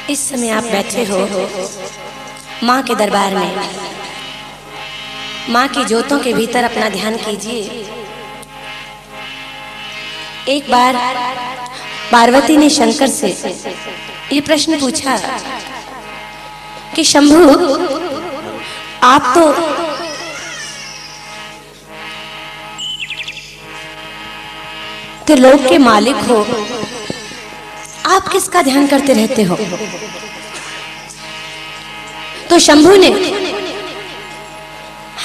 इस समय आप बैठे हो माँ के दरबार में। माँ की ज्योतों के भीतर अपना ध्यान कीजिए। एक बार पार्वती ने शंकर से ये प्रश्न पूछा कि शंभु, आप तो त्रिलोक के मालिक हो, आप किसका ध्यान करते रहते हो? तो शंभु ने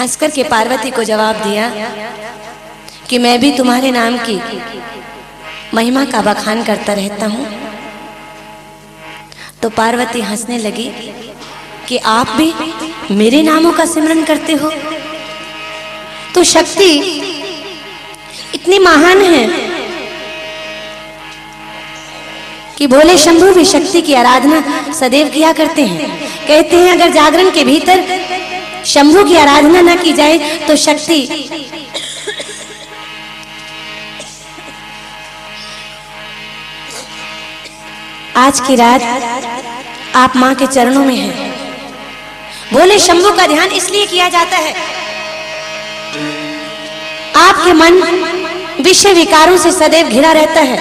हंसकर के पार्वती को जवाब दिया कि मैं भी तुम्हारे नाम की महिमा का बखान करता रहता हूं। तो पार्वती हंसने लगी कि आप भी मेरे नामों का सिमरन करते हो? तो शक्ति इतनी महान है कि भोले शंभु भी शक्ति की आराधना सदैव किया करते हैं। कहते हैं अगर जागरण के भीतर शंभु की आराधना न की जाए तो शक्ति आज की रात आप मां के चरणों में हैं। भोले शंभु का ध्यान इसलिए किया जाता है, आपके मन विषय विकारों से सदैव घिरा रहता है।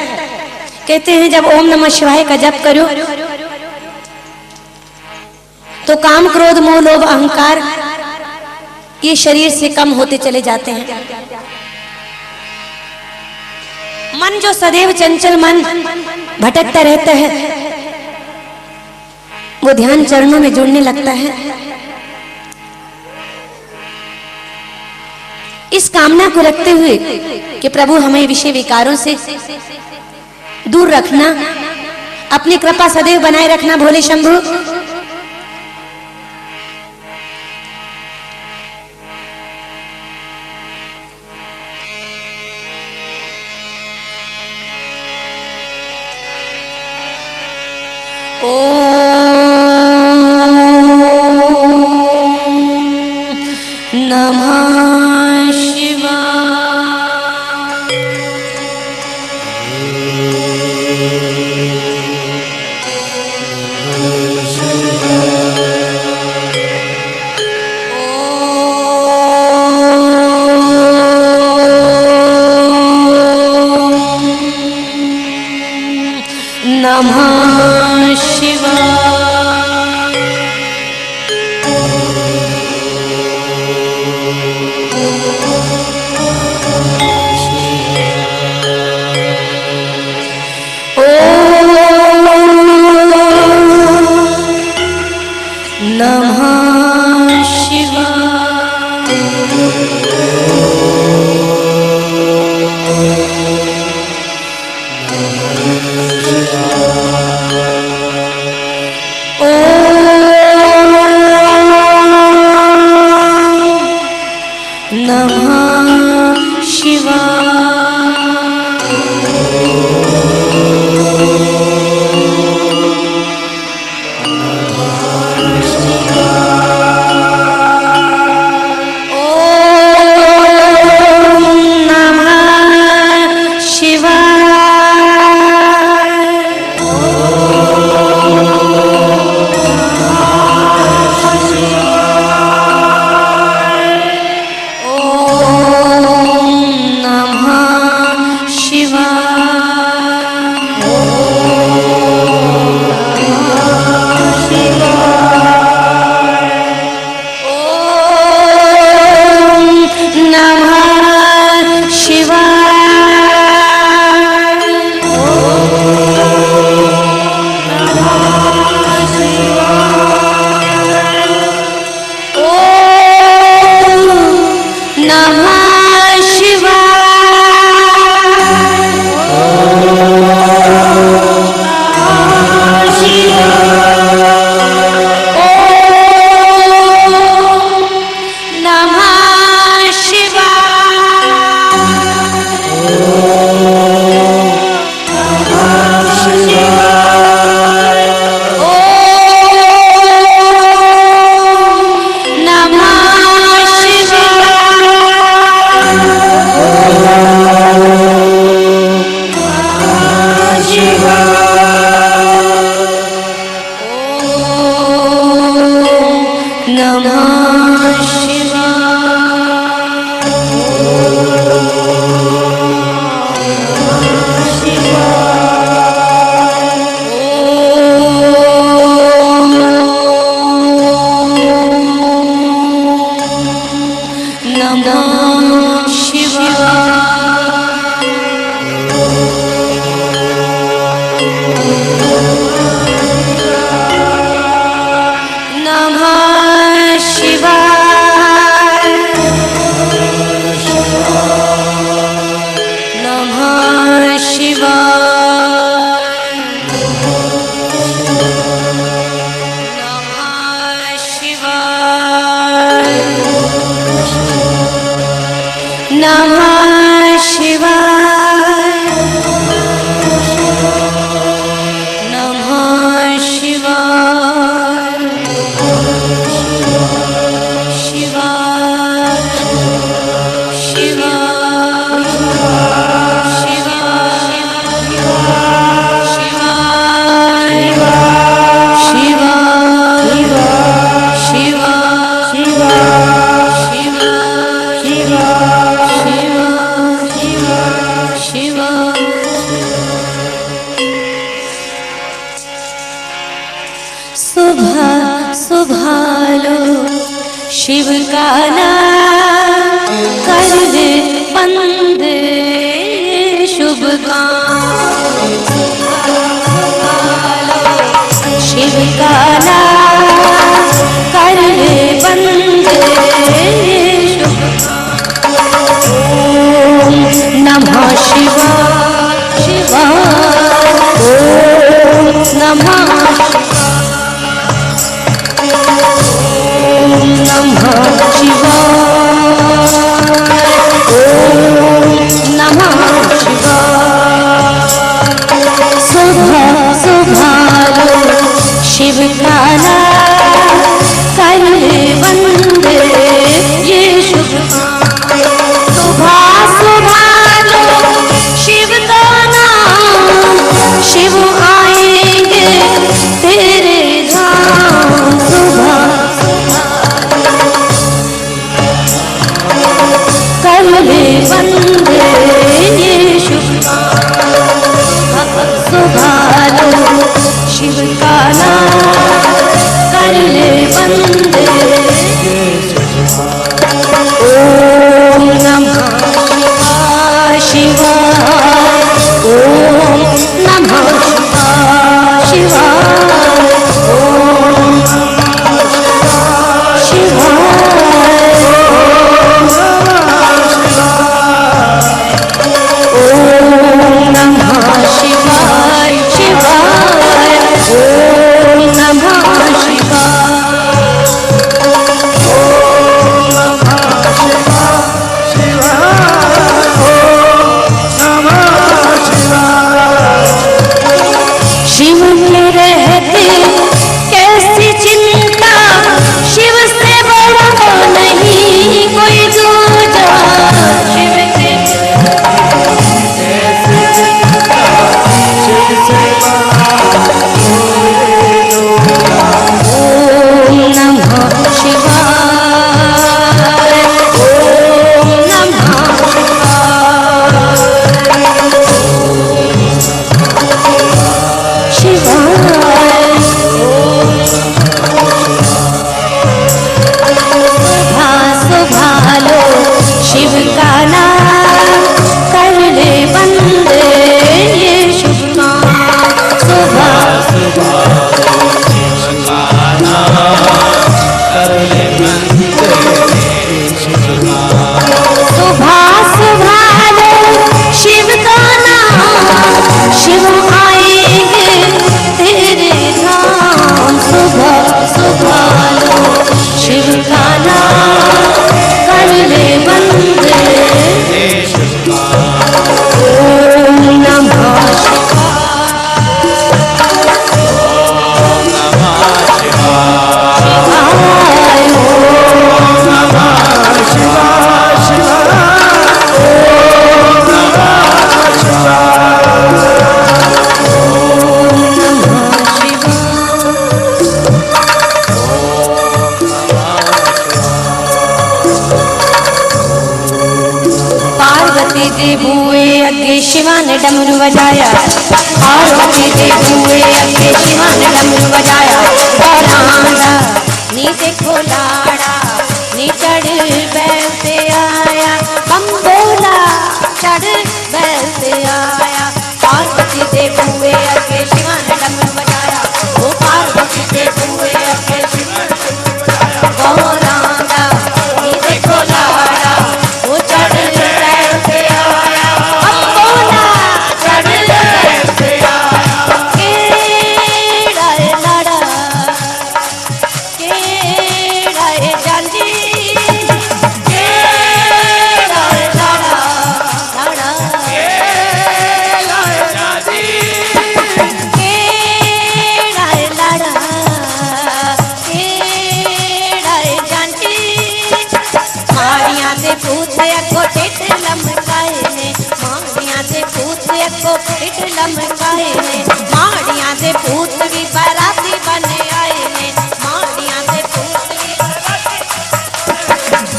कहते हैं जब ओम नमः शिवाय का जप करो तो काम क्रोध मोह लोभ अहंकार ये शरीर से कम होते चले जाते हैं। मन जो सदैव चंचल मन भटकता रहता है वो ध्यान चरणों में जुड़ने लगता है। इस कामना को रखते हुए कि प्रभु हमें विषय विकारों से दूर रखना, अपनी कृपा सदैव बनाए रखना भोले शंभु। नमः शिवाय। नमः शिवाय। नमः शिवाय। नमः शिवाय। शिव का नाम कर दे बंद शुभ काम। शिव का नाम कर दे बंद शुभ काम। ओम नमः शिवाय शिवाय ओम नमः नमः शिवाय ओम नमः शिवाय। सुबह सुभालो शिव का नाम कर बंद ये शुभ काम। सुबह सुभालो शिव का नाम शिव आएंगे तेरे धाम। सुबह करवे बंदे ये शुभ काम। सुभालो शिव का नाम कर ले बंदे। ओम नमः शिवाय ओम नमः शिवाय ओम शिवाय ओम नमः शिवाय शिवाय ओम नमः शिवाय ओम नमः शिव में रहते कैसी चिंता। शिव से बड़ा नहीं कोई दूजा। शिव के ओम नमः शिवाय ओम नमः शिवाय सुभालो शिव का नाम कर ले बंदे ये शुभ काम। सुबह सुभालो शिव का नाम शिव आएंगे तेरे धाम। सुबह सुभालो शिव का नाम कर ले बंदे। ओम नमः शिवाय ओम नमः शिवाय ओम नमः पार्वती दे बुए अगे शिवा ने डमरू बजाया। पार्वती दे बुए अगे शिवा ने डमरू बजाया। बरांडा नी देखो लाड़ा नी चढ़ बैल से आया। हम बोला चढ़ बैल से आया। पार्वती दे बुए अगे लमकाए ने माड़ियां दे भूत भी बराती बने आए ने माड़ियां दे भूत भी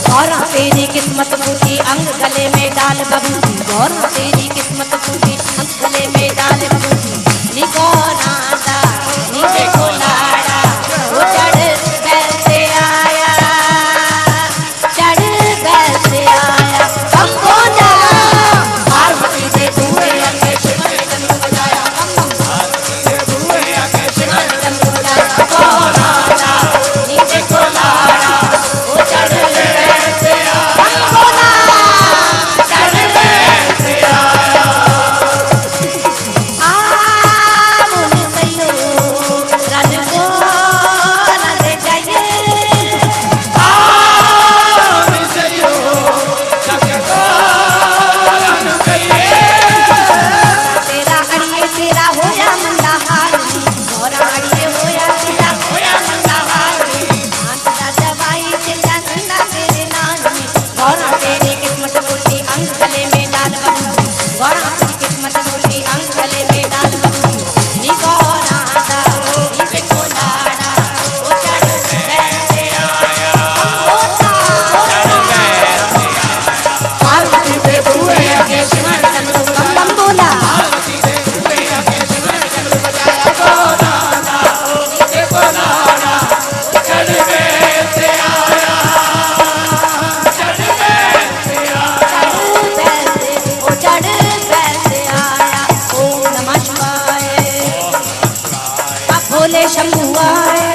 गौरा तेरी किस्मत फूटी अंग गले में डाल बबूती गौरा तेरी किस्मत फूटी अंग गले में डाल बबूती नी गौरा दा नी देखो लाड़ा वो चढ़ बैल से आया चढ़ बैल से आया हमको ना पार्वती से दूर आके शिव ने डमरू बजाया पार्वती से दूर आके शिव ने डमरू बजाया गौरा दा नी देखो लाड़ा वो चढ़ बैल से आया हमको ना चढ़ बैल से आया मुनि सैयो रन को न दे जाइए मुनि सैयो रन को न कहिए तेरा अड़िए तेरा होया मंदा हाल गौरा अड़िए होया तेरा होया मंदा हाल आंतरा दवाई चिल्ला नंदा तेरे नाम गौरा तेरी किस्मत फूटी अंग गले में डाल बबूती गौरा तेरी किस्मत फूटी अंग गले में डाल बबूती नी गौरा दा नी देखो लाड़ा वो चढ़ बैल से आया हमको पार्वती से दूर आके शिव ने डमरू बम बोला पार्वती से दूर आके शिव ने डमरू बजाया गौरा दा देखो लाड़ा चढ़ बैल से आया चढ़ बैल से आया चढ़ बैल से आया ओम नमः शिवाय अब भोले शंभू आए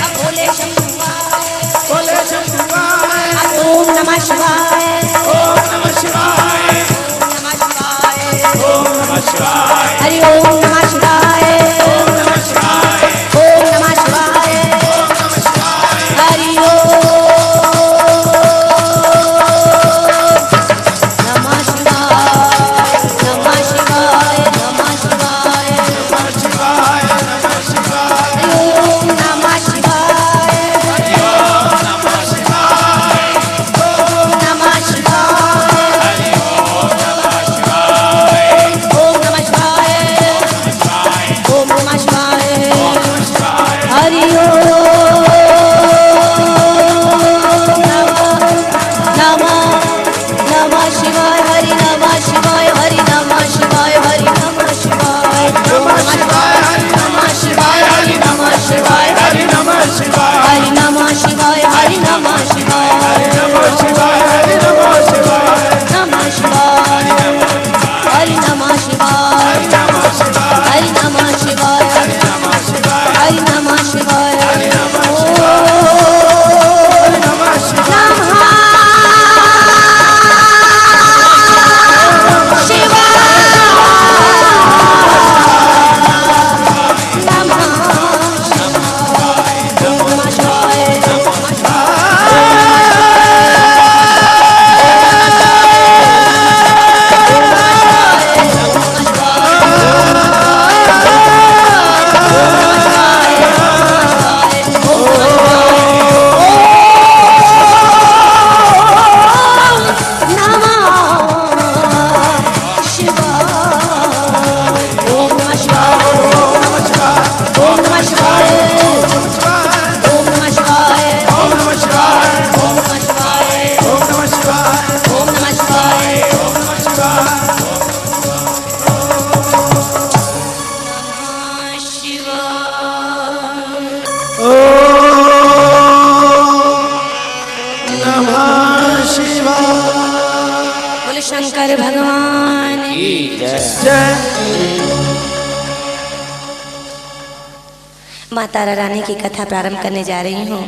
अब भोले शंभू आए बोले शंभुआय अब ओम नमः शिवाय ओम नमः शिवाय ओम नमः शिवाय ओम नमः शिवाय हरि ओम नमः शिवाय ओम नमः शिवाय ओम नमः शिवाय ओम नमः शिवाय हरि ओम नमः शिवाय नमः शिवाय नमः शिवाय नमः शिवाय नमः शिवाय हरि ओम नमः शिवाय ओम नमः शिवाय ओम नमः शिवाय ओम नमः शिवाय ओम नमः शिवाय ओम नमः शिवाय हरि ओम नमः शिवाय हरि नमः शिवाय हरि नमः शिवाय हरि नमः शिवाय नमः शिवाय हरि नमः शिवाय हरि नमः शिवाय हरि नमः शिवाय हरि नमः शिवाय हरि नमः शिवाय हरि नमः शिवाय हरि नमः शिवाय नमः शिवाय हरि नमः शिवाय नमः शिवाय हरि नमः शिवाय नमः शिवाय हरि नमः शिवाय नमः ओम नमः शिवाय शंकर भगवान की जय। माता रानी की कथा प्रारंभ करने जा रही हूँ।